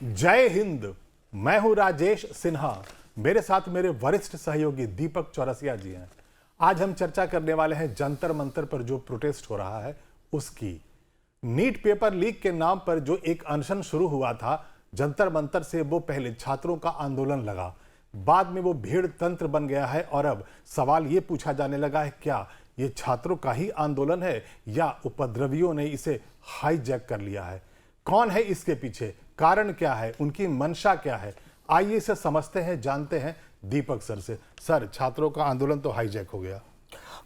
जय हिंद। मैं हूं राजेश सिन्हा, मेरे साथ मेरे वरिष्ठ सहयोगी दीपक चौरसिया जी हैं। आज हम चर्चा करने वाले हैं जंतर मंतर पर जो प्रोटेस्ट हो रहा है उसकी। नीट पेपर लीक के नाम पर जो एक अनशन शुरू हुआ था जंतर मंतर से, वो पहले छात्रों का आंदोलन लगा, बाद में वो भीड़ तंत्र बन गया है और अब सवाल ये पूछा जाने लगा है क्या ये छात्रों का ही आंदोलन है या उपद्रवियों ने इसे हाईजैक कर लिया है। कौन है इसके पीछे, कारण क्या है, उनकी मंशा क्या है, आइए इसे समझते हैं, जानते हैं दीपक सर से। सर, छात्रों का आंदोलन तो हाईजैक हो गया।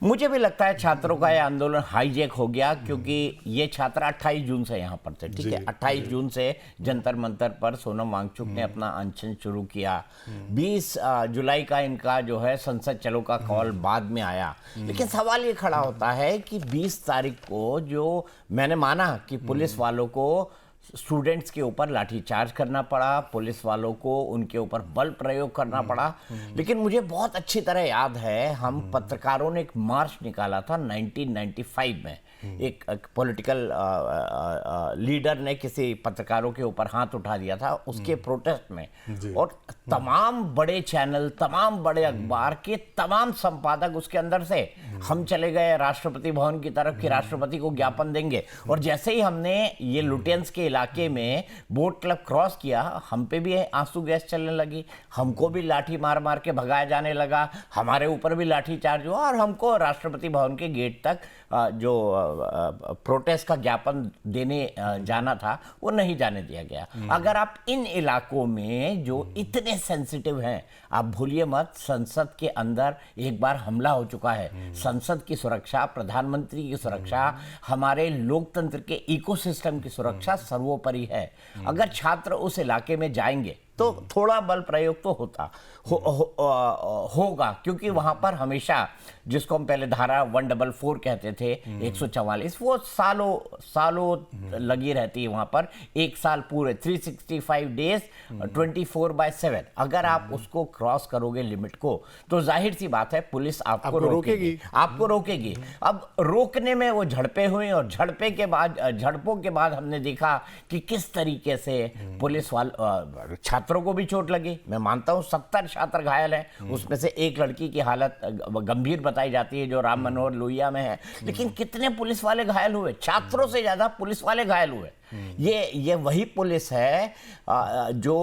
मुझे भी लगता है छात्रों का यह आंदोलन हाईजैक हो गया, क्योंकि ये छात्र 28 जून से यहाँ पर थे। ठीक है, 28 जून से जंतर मंतर पर सोनम वांगचुक ने अपना अनशन शुरू किया। 20 जुलाई का इनका जो है संसद चलो का कॉल बाद में आया। लेकिन सवाल ये खड़ा होता है कि 20 तारीख को जो मैंने माना कि पुलिस वालों को स्टूडेंट्स के ऊपर लाठीचार्ज करना पड़ा, पुलिस वालों को उनके ऊपर बल प्रयोग करना पड़ा, लेकिन मुझे बहुत अच्छी तरह याद है हम पत्रकारों ने एक मार्च निकाला था 1995 में। एक पॉलिटिकल लीडर ने किसी पत्रकारों के ऊपर हाथ उठा दिया था उसके प्रोटेस्ट में, और तमाम बड़े चैनल, तमाम बड़े अखबार के तमाम संपादक उसके अंदर से हम चले गए राष्ट्रपति भवन की तरफ कि राष्ट्रपति को ज्ञापन देंगे। और जैसे ही हमने ये लुटेंस के इलाके में बोट क्लब क्रॉस किया, हम पे भी आंसू गैस चलने लगी, हमको भी लाठी मार मार के भगाया जाने लगा, हमारे ऊपर भी लाठी चार्ज हुआ और हमको राष्ट्रपति भवन के गेट तक जो प्रोटेस्ट का ज्ञापन देने जाना था वो नहीं जाने दिया गया। अगर आप इन इलाकों में जो इतने सेंसिटिव हैं, आप भूलिए मत, संसद के अंदर एक बार हमला हो चुका है। संसद की सुरक्षा, प्रधानमंत्री की सुरक्षा, हमारे लोकतंत्र के इकोसिस्टम की सुरक्षा सर्वोपरि है। अगर छात्र उस इलाके में जाएंगे तो थोड़ा बल प्रयोग तो होगा, क्योंकि वहां पर हमेशा, जिसको हम पहले धारा 144 कहते थे, 144, वो सालों लगी रहती है वहां पर। एक साल पूरे 365 डेज 24/7 अगर आप उसको क्रॉस करोगे लिमिट को, तो जाहिर सी बात है पुलिस आपको रोकेगी। अब रोकने में वो झड़पें हुई, और झड़पों के बाद हमने देखा कि किस तरीके से पुलिस वाले छात्रों को भी चोट लगी। मैं मानता हूं 70 छात्र घायल हैं, उसमें से एक लड़की की हालत गंभीर बताई जाती है जो राम मनोहर लोहिया में है। लेकिन कितने पुलिस वाले घायल हुए? छात्रों से ज्यादा पुलिस वाले घायल हुए। ये वही पुलिस है जो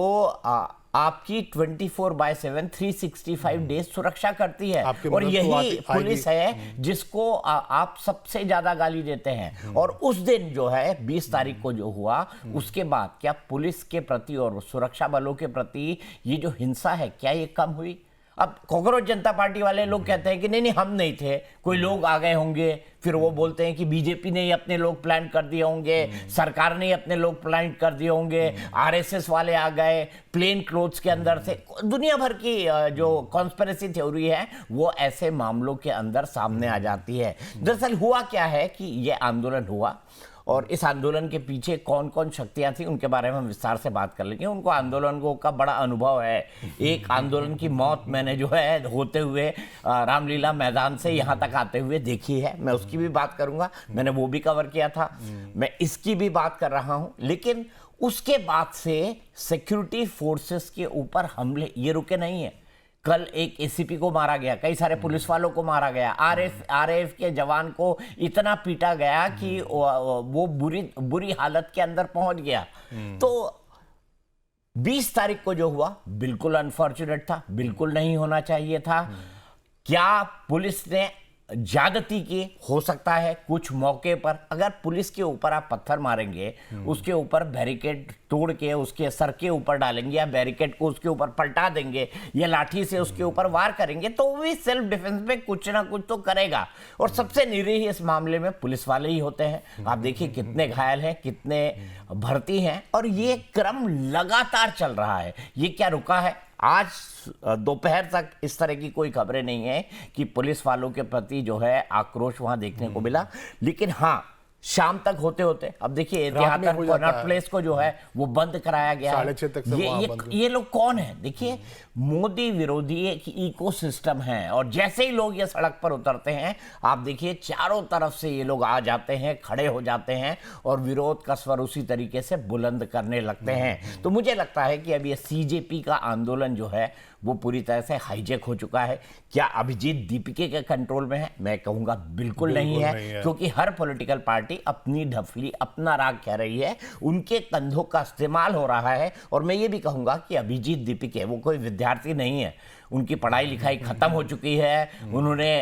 आपकी 24/7 365 डेज सुरक्षा करती है, और यही पुलिस है जिसको आप सबसे ज्यादा गाली देते हैं। और उस दिन जो है 20 तारीख को जो हुआ, उसके बाद क्या पुलिस के प्रति और सुरक्षा बलों के प्रति ये जो हिंसा है, क्या ये कम हुई? अब कांग्रेस जनता पार्टी वाले लोग कहते हैं कि नहीं हम नहीं थे, कोई लोग आ गए होंगे। फिर वो बोलते हैं कि बीजेपी ने ही अपने लोग प्लान कर दिए होंगे, सरकार ने ही अपने लोग प्लान कर दिए होंगे, आरएसएस वाले आ गए प्लेन क्लोथ्स के अंदर से। दुनिया भर की जो कॉन्स्पिरेसी थ्योरी है वो ऐसे मामलों के अंदर सामने आ जाती है। दरअसल हुआ क्या है कि ये आंदोलन हुआ, और इस आंदोलन के पीछे कौन कौन शक्तियां थी उनके बारे में हम विस्तार से बात कर लेंगे। उनको आंदोलन का बड़ा अनुभव है। एक आंदोलन की मौत मैंने जो है होते हुए रामलीला मैदान से यहाँ तक आते हुए देखी है, मैं उसकी भी बात करूंगा, मैंने वो भी कवर किया था, मैं इसकी भी बात कर रहा हूं। लेकिन उसके बाद से सिक्योरिटी फोर्सेस के ऊपर हमले ये रुके नहीं है। कल एक एसीपी को मारा गया, कई सारे पुलिस वालों को मारा गया, आरएएफ के जवान को इतना पीटा गया कि वो बुरी हालत के अंदर पहुंच गया। तो 20 तारीख को जो हुआ बिल्कुल अनफॉर्चुनेट था, बिल्कुल नहीं होना चाहिए था। क्या पुलिस ने ज्यादती की? हो सकता है कुछ मौके पर। अगर पुलिस के ऊपर आप पत्थर मारेंगे, उसके ऊपर बैरिकेड तोड़ के उसके सर के ऊपर डालेंगे, या बैरिकेड को उसके ऊपर पलटा देंगे, या लाठी से उसके ऊपर वार करेंगे, तो वो भी सेल्फ डिफेंस में कुछ ना कुछ तो करेगा। और सबसे निरीह इस मामले में पुलिस वाले ही होते हैं। आप देखिए कितने घायल हैं, कितने भर्ती हैं, और ये क्रम लगातार चल रहा है। ये क्या रुका है? आज दोपहर तक इस तरह की कोई खबरें नहीं है कि पुलिस वालों के प्रति जो है आक्रोश वहां देखने को मिला। लेकिन हाँ, शाम तक होते होते अब देखिए रात में एतिहाद हो जाता कॉर्नर है। प्लेस को जो है वो बंद कराया गया है। 6:30 तक सब वहाँ बंद। ये लोग कौन है? देखिए मोदी विरोधी एक इकोसिस्टम है और जैसे ही लोग ये सड़क पर उतरते हैं आप देखिए चारों तरफ से ये लोग आ जाते हैं, खड़े हो जाते हैं और विरोध का स्वर उसी तरीके से बुलंद करने लगते हैं। तो मुझे लगता है कि अब ये सीजेपी का आंदोलन जो है वो पूरी तरह से हाईजेक हो चुका है। क्या अभिजीत दीपिके के कंट्रोल में है? मैं कहूंगा बिल्कुल नहीं है, क्योंकि हर पॉलिटिकल पार्टी अपनी ढफली अपना राग कह रही है, उनके कंधों का इस्तेमाल हो रहा है। और मैं ये भी कहूंगा कि अभिजीत दीपिके वो कोई विद्यार्थी नहीं है, उनकी पढ़ाई लिखाई खत्म हो चुकी है। उन्होंने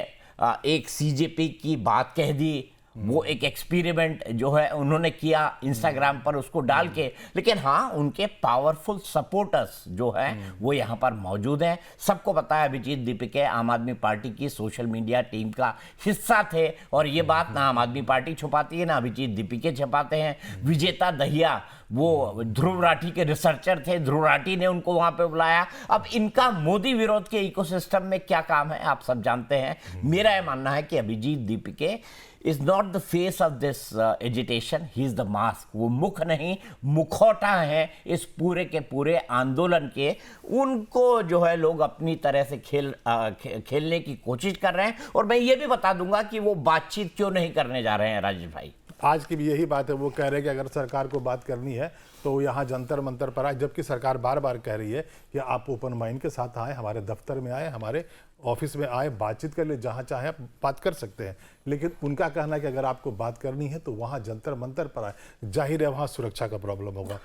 एक सीजेपी की बात कह दी, वो एक एक्सपेरिमेंट जो है उन्होंने किया इंस्टाग्राम पर उसको डाल के। लेकिन हाँ, उनके पावरफुल सपोर्टर्स जो हैं वो यहाँ पर मौजूद हैं। सबको पता है अभिजीत दीपिके आम आदमी पार्टी की सोशल मीडिया टीम का हिस्सा थे और ये बात ना आम आदमी पार्टी छुपाती है ना अभिजीत दीपिके छुपाते हैं। विजेता दहिया वो ध्रुव राठी के रिसर्चर थे, ध्रुव राठी ने उनको वहां पे बुलाया। अब इनका मोदी विरोध के इकोसिस्टम में क्या काम है आप सब जानते हैं। मेरा यह मानना है कि Abhijeet Dipike is not the face of this agitation, he is the mask. वो मुख नहीं मुखौटा है इस पूरे के पूरे आंदोलन के। उनको जो है लोग अपनी तरह से खेलने की कोशिश कर रहे हैं। और मैं ये भी बता दूंगा कि वो बातचीत क्यों नहीं करने जा रहे हैं राजेश भाई। आज की भी यही बात है, वो कह रहे हैं कि अगर सरकार को बात करनी है तो यहाँ जंतर मंतर पर आए, जबकि सरकार बार बार कह रही है कि आप ओपन माइंड के साथ आए, हमारे दफ्तर में आए, हमारे ऑफिस में आए, बातचीत कर ले, जहाँ चाहे आप बात कर सकते हैं। लेकिन उनका कहना है कि अगर आपको बात करनी है तो वहाँ जंतर मंतर पर आए। जाहिर है वहाँ सुरक्षा का प्रॉब्लम होगा।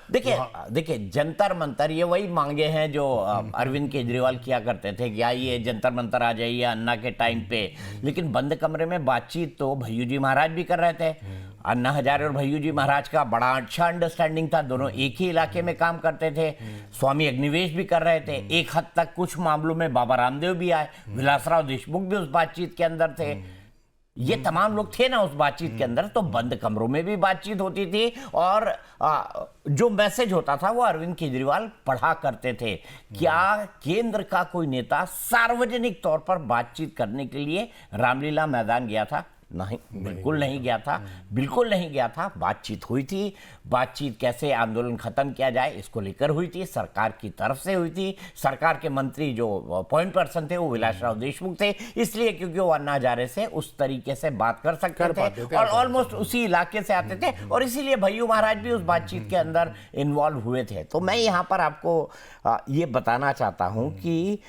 देखिए जंतर मंतर ये वही मांगे हैं जो अरविंद केजरीवाल किया करते थे कि आइए जंतर मंतर आ जाइए अन्ना के टाइम पे। लेकिन बंद कमरे में बातचीत तो भैयू जी महाराज भी कर रहे थे। अन्ना हजारे और भैयू जी महाराज का बड़ा अच्छा अंडरस्टैंडिंग था, दोनों एक ही इलाके में काम करते थे। स्वामी अग्निवेश भी कर रहे थे, एक हद तक कुछ मामलों में बाबा रामदेव भी आए, विलासराव देशमुख भी उस बातचीत के अंदर थे। ये तमाम लोग थे ना उस बातचीत के अंदर। तो बंद कमरों में भी बातचीत होती थी और जो मैसेज होता था वो अरविंद केजरीवाल पढ़ा करते थे। क्या केंद्र का कोई नेता सार्वजनिक तौर पर बातचीत करने के लिए रामलीला मैदान गया था? नहीं, बिल्कुल नहीं गया था, बिल्कुल नहीं गया था। बातचीत हुई थी, बातचीत कैसे आंदोलन खत्म किया जाए इसको लेकर हुई थी, सरकार की तरफ से हुई थी। सरकार के मंत्री जो पॉइंट पर्सन थे वो विलासराव देशमुख थे, इसलिए क्योंकि वो अन्ना हजारे से उस तरीके से बात कर सकते थे और ऑलमोस्ट उसी इलाके से आते थे और इसीलिए भैयू महाराज भी उस बातचीत के अंदर इन्वॉल्व हुए थे। तो मैं यहाँ पर आपको ये बताना चाहता हूँ कि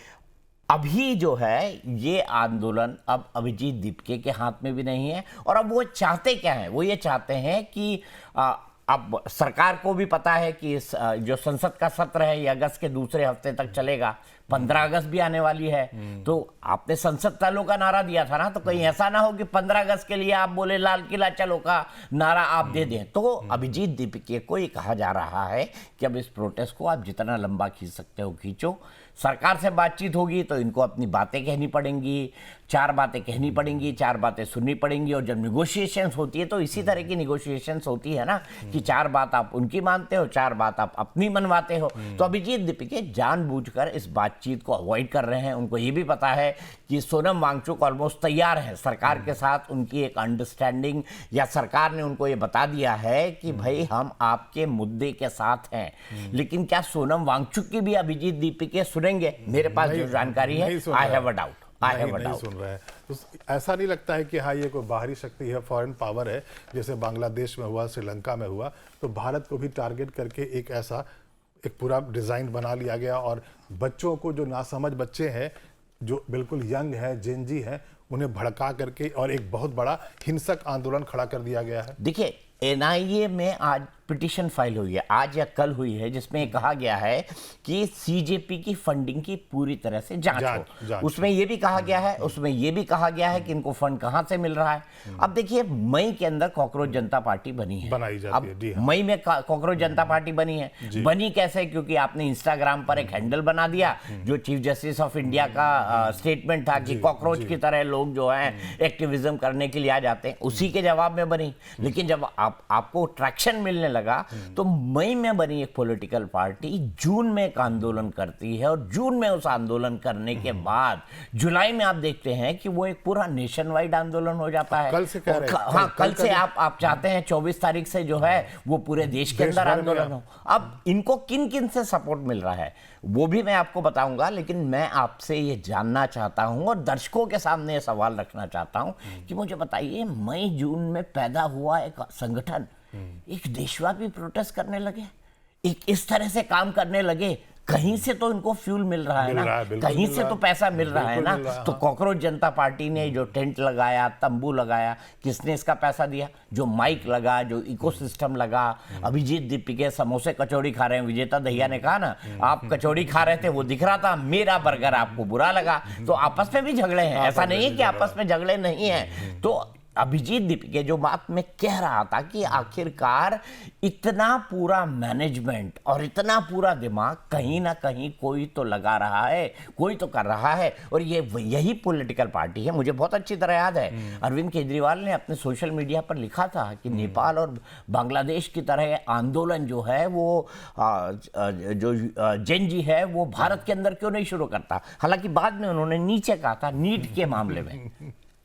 अभी जो है ये आंदोलन अब अभिजीत दीपिके के हाथ में भी नहीं है। और अब वो चाहते क्या हैं? वो ये चाहते हैं कि अब सरकार को भी पता है कि इस जो संसद का सत्र है ये अगस्त के दूसरे हफ्ते तक चलेगा, 15 अगस्त भी आने वाली है। तो आपने संसद चलो का नारा दिया था ना, तो कहीं ऐसा ना हो कि 15 अगस्त के लिए आप बोले लाल किला चलो का नारा आप दे दें। तो अभिजीत दीपिके को ये कहा जा रहा है कि अब इस प्रोटेस्ट को आप जितना लंबा खींच सकते हो खींचो। सरकार से बातचीत होगी तो इनको अपनी बातें कहनी पड़ेंगी, 4 बातें कहनी पड़ेंगी, 4 बातें सुननी पड़ेंगी। और जब निगोशिएशंस होती है तो इसी तरह की निगोशिएशंस होती है ना कि 4 बात आप उनकी मानते हो, 4 बात आप अपनी मनवाते हो। तो अभिजीत दीपिके जानबूझकर इस बातचीत को अवॉइड कर रहे हैं। उनको ये भी पता है कि सोनम वांगचुक ऑलमोस्ट तैयार है, सरकार के साथ उनकी एक अंडरस्टैंडिंग या सरकार ने उनको ये बता दिया है कि भाई हम आपके मुद्दे के साथ हैं। लेकिन क्या सोनम वांगचुक की भी अभिजीत दीपिके सुनेंगे? मेरे पास जो जानकारी है आई हैव अ डाउट। नहीं सुन रहे हैं। तो ऐसा नहीं लगता है कि हाँ ये कोई बाहरी शक्ति है, फॉरेन पावर है, जैसे बांग्लादेश में हुआ, श्रीलंका में हुआ, तो भारत को भी टारगेट करके एक पूरा डिजाइन बना लिया गया और बच्चों को, जो नासमझ बच्चे हैं, जो बिल्कुल यंग है, जेनजी है, उन्हें भड़का करके और एक बहुत बड़ा हिंसक आंदोलन खड़ा कर दिया गया है। देखिए एनआईए में आज पिटीशन फाइल हुई है, आज या कल हुई है, जिसमें कहा गया है कि सीजेपी की फंडिंग की पूरी तरह से जांच हो। उसमें यह भी कहा गया है कि इनको फंड कहां से मिल रहा है। अब देखिए मई के अंदर कॉकरोच जनता पार्टी बनी है, बनाई जाती है। जी हाँ। मई में कॉकरोच जनता पार्टी बनी है। बनी कैसे? क्योंकि आपने इंस्टाग्राम पर एक हैंडल बना दिया जो चीफ जस्टिस ऑफ इंडिया का स्टेटमेंट था कि कॉकरोच की तरह लोग जो है एक्टिविज्म करने के लिए आ जाते हैं, उसी के जवाब में बनी। लेकिन जब आपको ट्रैक्शन मिलने लगा तो मई में बनी एक पॉलिटिकल पार्टी जून में एक आंदोलन करती है, और जून में उस आंदोलन करने के बाद जुलाई में आप देखते हैं कि वो एक पूरा नेशन वाइड आंदोलन हो जाता है। कल से कह रहे हैं, हाँ, कल से आप चाहते हैं 24 तारीख से जो है वो पूरे देश के अंदर आंदोलन हो। अब इनको किन किन से सपोर्ट मिल रहा है वो भी मैं आपको बताऊंगा, लेकिन मैं आपसे ये जानना चाहता हूं और दर्शकों के सामने ये सवाल रखना चाहता हूं कि मुझे बताइए, मई जून में पैदा हुआ एक संगठन एक देशव्यापी प्रोटेस्ट करने लगे, एक इस तरह से काम करने लगे, कहीं से तो इनको फ्यूल मिल रहा है ना, कहीं से तो पैसा मिल रहा है ना। तो कॉकरोच जनता पार्टी ने जो टेंट लगाया, तंबू लगाया, किसने इसका पैसा दिया? जो माइक लगा, जो इकोसिस्टम लगा। अभिजीत दीपिके समोसे कचौड़ी खा रहे हैं, विजेता दहिया ने कहा ना, आप कचौड़ी खा रहे थे वो दिख रहा था, मेरा बर्गर आपको बुरा लगा। तो आपस में भी झगड़े हैं, ऐसा नहीं है कि आपस में झगड़े नहीं है। तो अभिजीत दीपिके जो बात मैं कह रहा था कि आखिरकार इतना पूरा मैनेजमेंट और इतना पूरा दिमाग कहीं ना कहीं कोई तो लगा रहा है, कोई तो कर रहा है, और ये यही पॉलिटिकल पार्टी है। मुझे बहुत अच्छी तरह याद है अरविंद केजरीवाल ने अपने सोशल मीडिया पर लिखा था कि नेपाल और बांग्लादेश की तरह आंदोलन जो है वो जो जैन जी है वो भारत के अंदर क्यों नहीं शुरू करता। हालांकि बाद में उन्होंने नीचे कहा था नीट के मामले में,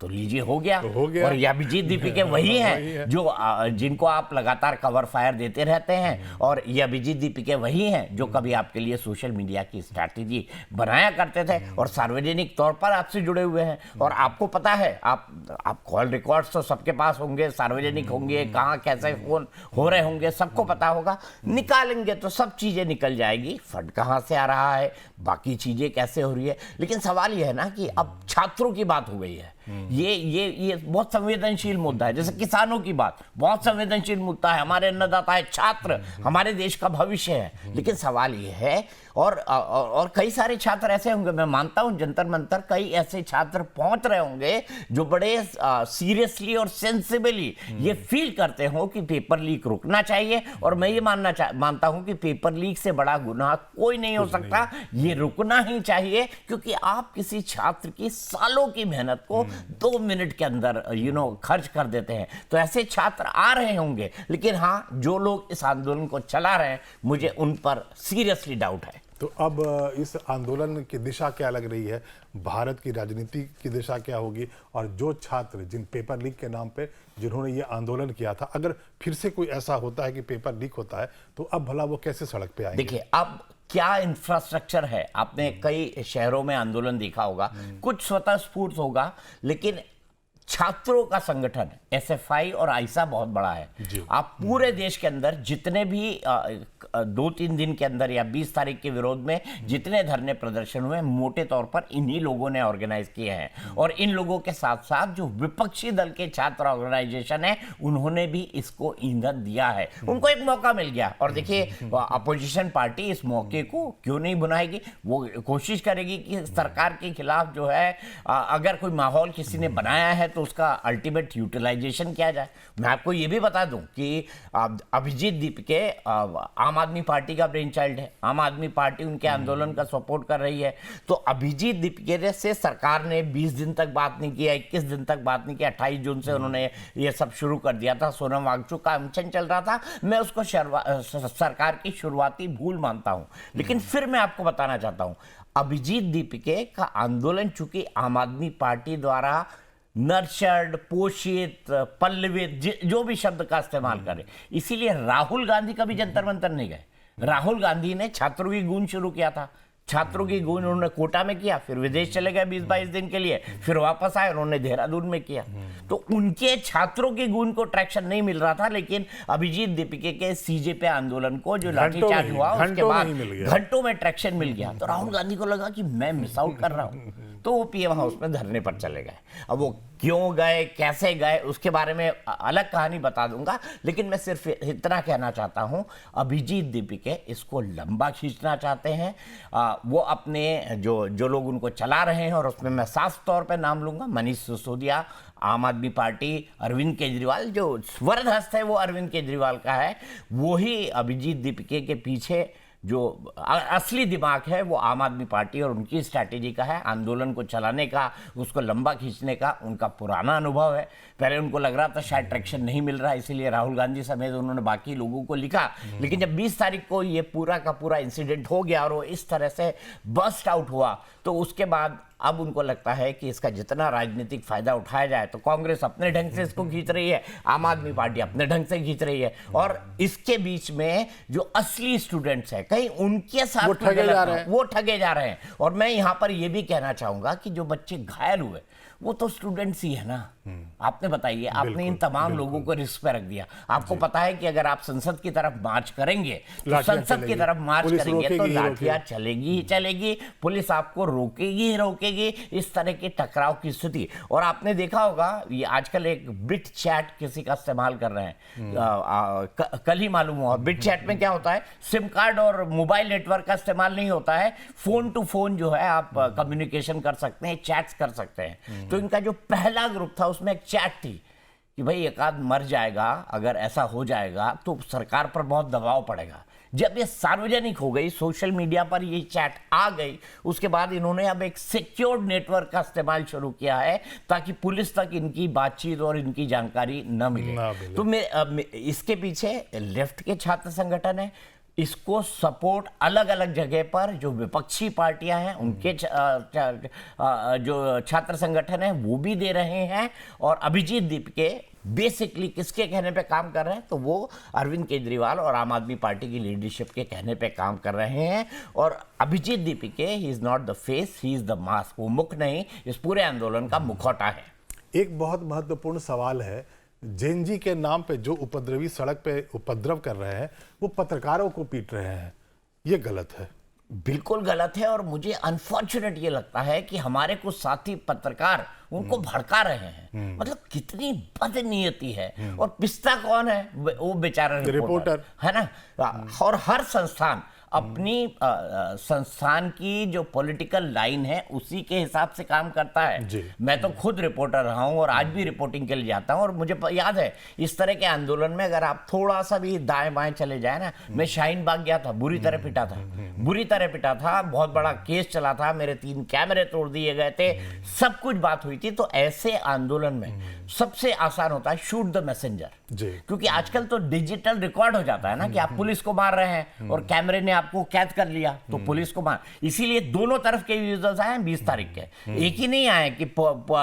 तो लीजिए हो गया। और ये अभिजीत दीपिके वही हैं जो जिनको आप लगातार कवर फायर देते रहते हैं, और ये अभिजीत दीपिके वही हैं जो कभी आपके लिए सोशल मीडिया की स्ट्रैटेजी बनाया करते थे और सार्वजनिक तौर पर आपसे जुड़े हुए हैं। और आपको पता है, आप कॉल रिकॉर्ड्स तो सबके पास होंगे, सार्वजनिक होंगे, कहाँ कैसे फोन हो रहे होंगे सबको पता होगा। निकालेंगे तो सब चीजें निकल जाएगी, फंड कहाँ से आ रहा है, बाकी चीजें कैसे हो रही है। लेकिन सवाल यह है ना कि अब छात्रों की बात हो गई है, ये बहुत संवेदनशील मुद्दा है। जैसे किसानों की बात बहुत संवेदनशील मुद्दा है, हमारे अन्नदाता है, छात्र हमारे देश का भविष्य है। लेकिन सवाल ये है, और कई सारे छात्र ऐसे होंगे, मैं मानता हूं जंतर मंतर कई ऐसे छात्र पहुंच रहे होंगे जो बड़े सीरियसली और सेंसिबली ये फील करते हो कि पेपर लीक रुकना चाहिए। और मैं ये मानता हूं कि पेपर लीक से बड़ा गुनाह कोई नहीं हो सकता, ये रुकना ही चाहिए, क्योंकि आप किसी छात्र की सालों की मेहनत को 2 मिनट के अंदर खर्च कर देते हैं। तो ऐसे छात्र आ रहे होंगे, लेकिन हाँ, जो लोग इस आंदोलन को चला रहे हैं मुझे उन पर सीरियसली डाउट है। तो अब इस आंदोलन की दिशा क्या लग रही है, भारत की राजनीति की दिशा क्या होगी, और जो छात्र जिन पेपर लीक के नाम पे जिन्होंने ये आंदोलन किया था, अगर फिर से कोई ऐसा होता है कि पेपर लीक होता है तो अब भला वो कैसे सड़क पे आएंगे? देखिए, अब क्या इंफ्रास्ट्रक्चर है, आपने कई शहरों में आंदोलन देखा होगा, कुछ स्वतः स्फूर्त होगा, लेकिन छात्रों का संगठन एसएफआई और आइसा बहुत बड़ा है। आप पूरे देश के अंदर जितने भी 2-3 दिन के अंदर या 20 तारीख के विरोध में जितने धरने प्रदर्शन हुए, मोटे तौर पर इन्हीं लोगों ने ऑर्गेनाइज किए हैं। और इन लोगों के साथ साथ जो विपक्षी दल के छात्र ऑर्गेनाइजेशन है उन्होंने भी इसको ईंधन दिया है, उनको एक मौका मिल गया। और देखिए, अपोजिशन पार्टी इस मौके को क्यों नहीं बुनाएगी, वो कोशिश करेगी कि सरकार के खिलाफ जो है अगर कोई माहौल किसी ने बनाया है तो उसका अल्टीमेट यूटिलाइजेशन किया जाए। मैं आपको ये भी बता दूं कि अभिजीत दीपिके आम आदमी पार्टी का ब्रेन चाइल्ड है, आम आदमी पार्टी उनके आंदोलन का सपोर्ट कर रही है। तो अभिजीत दीपिके से सरकार ने 20 दिन तक बात नहीं किया, 21 दिन तक बात नहीं किया, 28 जून से उन्होंने ये सब शुरू कर दिया था। सोनम वांगचुक का अनशन चल रहा था, मैं उसको सरकार की शुरुआती भूल मानता हूं। लेकिन फिर मैं आपको बताना चाहता हूं, अभिजीत दीपिके का आंदोलन चूंकि आम आदमी पार्टी द्वारा नर्चर्ड, पोषित, पल्लवित, जो भी शब्द का इस्तेमाल करें, इसीलिए राहुल गांधी कभी जंतर मंतर नहीं गए। राहुल गांधी ने छात्रों की गूंज शुरू किया था, छात्रों की गूंज उन्होंने कोटा में किया, फिर विदेश चले गए 20-22 दिन के लिए, फिर वापस आए, उन्होंने देहरादून में किया। तो उनके छात्रों की गूंज को ट्रैक्शन नहीं मिल रहा था, लेकिन अभिजीत दीपिके के सीजेपी आंदोलन को जो लाठीचार्ज हुआ उसके बाद घंटों में ट्रैक्शन मिल गया। तो राहुल गांधी को लगा कि मैं मिस आउट कर रहा हूं, तो वो पीएम हाउस में धरने पर चले गए। अब वो क्यों गए, कैसे गए, उसके बारे में अलग कहानी बता दूंगा, लेकिन मैं सिर्फ इतना कहना चाहता हूं, अभिजीत दीपिके इसको लंबा खींचना चाहते हैं। वो अपने जो लोग उनको चला रहे हैं, और उसमें मैं साफ तौर पे नाम लूंगा, मनीष सिसोदिया, आम आदमी पार्टी, अरविंद केजरीवाल, जो स्वरहस्त है वो अरविंद केजरीवाल का है, वो ही अभिजीत दीपिके के पीछे जो असली दिमाग है वो आम आदमी पार्टी और उनकी स्ट्रैटेजी का है, आंदोलन को चलाने का, उसको लंबा खींचने का उनका पुराना अनुभव है। पहले उनको लग रहा था शायद ट्रैक्शन नहीं मिल रहा, इसीलिए राहुल गांधी समेत उन्होंने बाकी लोगों को लिखा, लेकिन जब 20 तारीख को ये पूरा का पूरा इंसिडेंट हो गया और वो इस तरह से बस्ट आउट हुआ, तो उसके बाद अब उनको लगता है कि इसका जितना राजनीतिक फायदा उठाया जाए, तो कांग्रेस अपने ढंग से इसको खींच रही है, आम आदमी पार्टी अपने ढंग से खींच रही है, और इसके बीच में जो असली स्टूडेंट्स हैं कहीं उनके साथ वो ठगे जा रहे हैं। और मैं यहां पर यह भी कहना चाहूंगा कि जो बच्चे घायल हुए वो तो स्टूडेंट्स ही है ना। आपने बताइए, आपने इन तमाम लोगों को रिस्क पे रख दिया। आपको पता है कि अगर आप संसद की तरफ मार्च करेंगे तो संसद की तरफ मार्च करेंगे तो लाठियां चलेगी ही चलेगी, पुलिस आपको रोकेगी ही रोकेगी, इस तरह के टकराव की स्थिति। और आपने देखा होगा ये आजकल एक बिट चैट किसी का इस्तेमाल कर रहे हैं, कल ही मालूम हुआ। बिट चैट में क्या होता है, सिम कार्ड और मोबाइल नेटवर्क का इस्तेमाल नहीं होता है, फोन टू फोन जो है आप कम्युनिकेशन कर सकते हैं, चैट्स कर सकते हैं। तो इनका जो पहला ग्रुप था उसमें एक चैट थी कि भाई एक आध मर जाएगा, अगर ऐसा हो जाएगा तो सरकार पर बहुत दबाव पड़ेगा। जब ये सार्वजनिक हो गई, सोशल मीडिया पर ये चैट आ गई, उसके बाद इन्होंने अब एक सिक्योर्ड नेटवर्क का इस्तेमाल शुरू किया है ताकि पुलिस तक इनकी बातचीत और इनकी जानकारी न मिले। तो इसके पीछे लेफ्ट के छात्र संगठन है, इसको सपोर्ट अलग अलग जगह पर जो विपक्षी पार्टियां हैं उनके जो छात्र संगठन है वो भी दे रहे हैं। और अभिजीत दीपके बेसिकली किसके कहने पे काम कर रहे हैं, तो वो अरविंद केजरीवाल और आम आदमी पार्टी की लीडरशिप के कहने पे काम कर रहे हैं। और Abhijit Dipke he is not the face, he is the mask. वो मुख नहीं, इस पूरे आंदोलन का मुखौटा है। एक बहुत महत्वपूर्ण सवाल है, जेएनजी के नाम पे जो उपद्रवी सड़क पे उपद्रव कर रहे हैं वो पत्रकारों को पीट रहे हैं, ये गलत है। बिल्कुल गलत है। और मुझे अनफॉर्चुनेट ये लगता है कि हमारे कुछ साथी पत्रकार उनको भड़का रहे हैं। मतलब कितनी बदनीयती है। और पिस्ता कौन है, वो बेचारा रिपोर्टर है ना। और हर संस्थान अपनी संस्थान की जो पॉलिटिकल लाइन है उसी के हिसाब से काम करता है। मैं तो खुद रिपोर्टर रहा हूं और आज भी रिपोर्टिंग के लिए जाता हूं, और मुझे याद है इस तरह के आंदोलन में अगर आप थोड़ा सा भी दाएं बाएं चले जाए ना, मैं शाहीन बाग गया था, बुरी तरह पिटा था, बहुत बड़ा केस चला था, मेरे 3 कैमरे तोड़ दिए गए थे, सब कुछ बात हुई थी। तो ऐसे आंदोलन में सबसे आसान होता है शूट द मैसेंजर, क्योंकि आजकल तो डिजिटल रिकॉर्ड हो जाता है ना कि आप पुलिस को मार रहे हैं और कैमरे ने आपको कैद कर लिया तो पुलिस को मार। इसीलिए दोनों तरफ के यूजर्स आए हैं 20 तारीख के, एक ही नहीं आए कि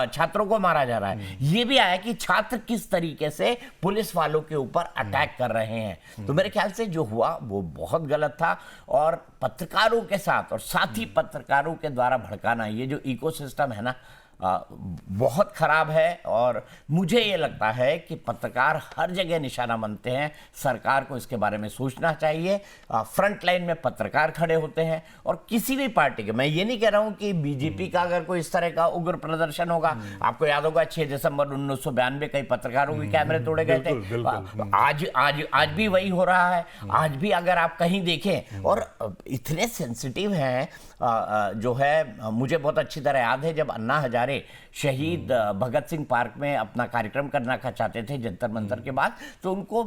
छात्रों को मारा जा रहा है, ये भी आया कि छात्र किस तरीके से पुलिस वालों के ऊपर अटैक कर रहे हैं। तो मेरे ख्याल से जो हुआ वो बहुत गलत था। और पत्रकारों के साथ और साथी पत्रकारों के द्वारा भड़काना, ये जो इकोसिस्टम है ना, बहुत खराब है। और मुझे ये लगता है कि पत्रकार हर जगह निशाना बनते हैं, सरकार को इसके बारे में सोचना चाहिए। फ्रंट लाइन में पत्रकार खड़े होते हैं और किसी भी पार्टी के, मैं ये नहीं कह रहा हूं कि बीजेपी का अगर कोई इस तरह का उग्र प्रदर्शन होगा, आपको याद होगा 6 दिसंबर 1992 कई पत्रकारों के कैमरे तोड़े गए थे। आज भी वही हो रहा है। आज भी अगर आप कहीं देखें, और इतने सेंसिटिव हैं जो है, मुझे बहुत अच्छी तरह याद है जब अन्ना हजारे शहीद भगत सिंह पार्क में अपना कार्यक्रम करना चाहते थे जंतर मंतर के बाद, तो उनको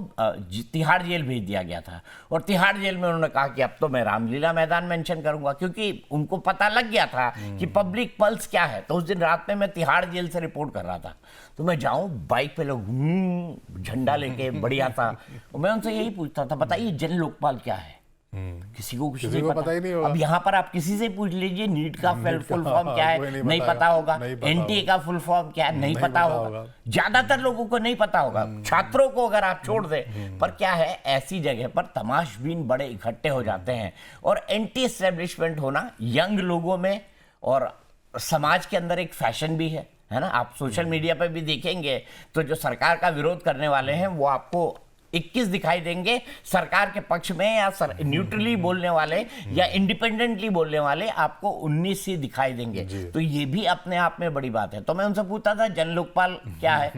तिहाड़ जेल भेज दिया गया था। और तिहाड़ जेल में उन्होंने कहा कि अब तो मैं रामलीला मैदान मेंशन करूंगा, क्योंकि उनको पता लग गया था कि पब्लिक पल्स क्या है। तो उस दिन रात में मैं तिहाड़ जेल से रिपोर्ट कर रहा था, तो मैं जाऊं, बाइक पे लोग झंडा लेके बढ़िया था, मैं उनसे यही पूछता था, बताइए जन लोकपाल क्या है? किसी को कुछ नहीं पता ही नहीं होगा। अब यहाँ पर आप किसी से पूछ लीजिए नीट का फुल फॉर्म क्या है, नहीं पता होगा। एनटीए का फुल फॉर्म क्या है, नहीं पता होगा। ज्यादातर लोगों को नहीं पता होगा, छात्रों को अगर आप छोड़ दें। पर क्या है, ऐसी जगह पर तमाशबीन बड़े इकट्ठे हो जाते हैं। और एंटी एस्टेब्लिशमेंट होना यंग लोगों में और समाज के अंदर एक फैशन भी है ना। आप सोशल मीडिया पर भी देखेंगे तो जो सरकार का विरोध करने वाले हैं वो आपको 21 दिखाई देंगे, सरकार के पक्ष में या न्यूट्रली बोलने वाले या इंडिपेंडेंटली बोलने वाले आपको 19 ही दिखाई देंगे। तो ये भी अपने आप में बड़ी बात है। तो मैं उनसे पूछता था जन लोकपाल क्या है,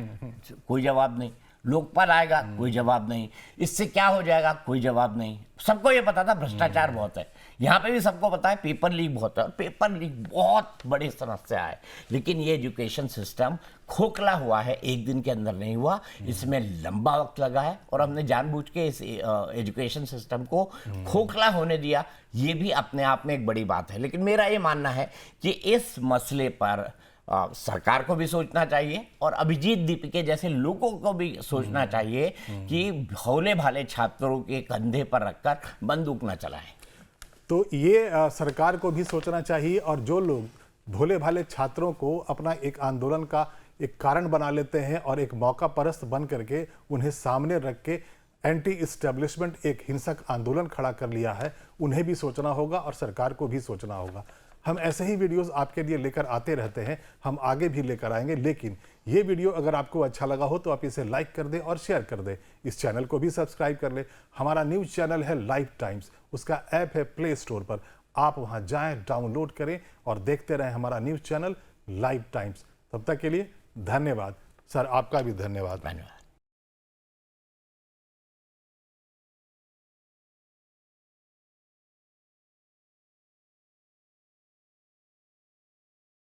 कोई जवाब नहीं। लोकपाल आएगा, कोई जवाब नहीं। इससे क्या हो जाएगा, कोई जवाब नहीं। सबको ये पता था भ्रष्टाचार बहुत है। यहाँ पे भी सबको पता है पेपर लीक बहुत है, और पेपर लीक बहुत बड़ी समस्या है, लेकिन ये एजुकेशन सिस्टम खोखला हुआ है, एक दिन के अंदर नहीं हुआ, इसमें लंबा वक्त लगा है, और हमने जानबूझ के इस एजुकेशन सिस्टम को खोखला होने दिया, ये भी अपने आप में एक बड़ी बात है। लेकिन मेरा ये मानना है कि इस मसले पर सरकार को भी सोचना चाहिए, और अभिजीत दीपिके जैसे लोगों को भी सोचना चाहिए कि भोले भाले छात्रों के कंधे पर रखकर बंदूक न चलाएं। तो ये सरकार को भी सोचना चाहिए, और जो लोग भोले भाले छात्रों को अपना एक आंदोलन का एक कारण बना लेते हैं और एक मौका परस्त बन करके उन्हें सामने रख के एंटी इस्टेब्लिशमेंट एक हिंसक आंदोलन खड़ा कर लिया है, उन्हें भी सोचना होगा और सरकार को भी सोचना होगा। हम ऐसे ही वीडियोस आपके लिए लेकर आते रहते हैं, हम आगे भी लेकर आएंगे, लेकिन ये वीडियो अगर आपको अच्छा लगा हो तो आप इसे लाइक कर दें और शेयर कर दें। इस चैनल को भी सब्सक्राइब कर लें। हमारा न्यूज़ चैनल है लाइव टाइम्स, उसका ऐप है प्ले स्टोर पर, आप वहां जाएं, डाउनलोड करें और देखते रहें हमारा न्यूज़ चैनल लाइव टाइम्स। तब तक के लिए धन्यवाद। सर, आपका भी धन्यवाद।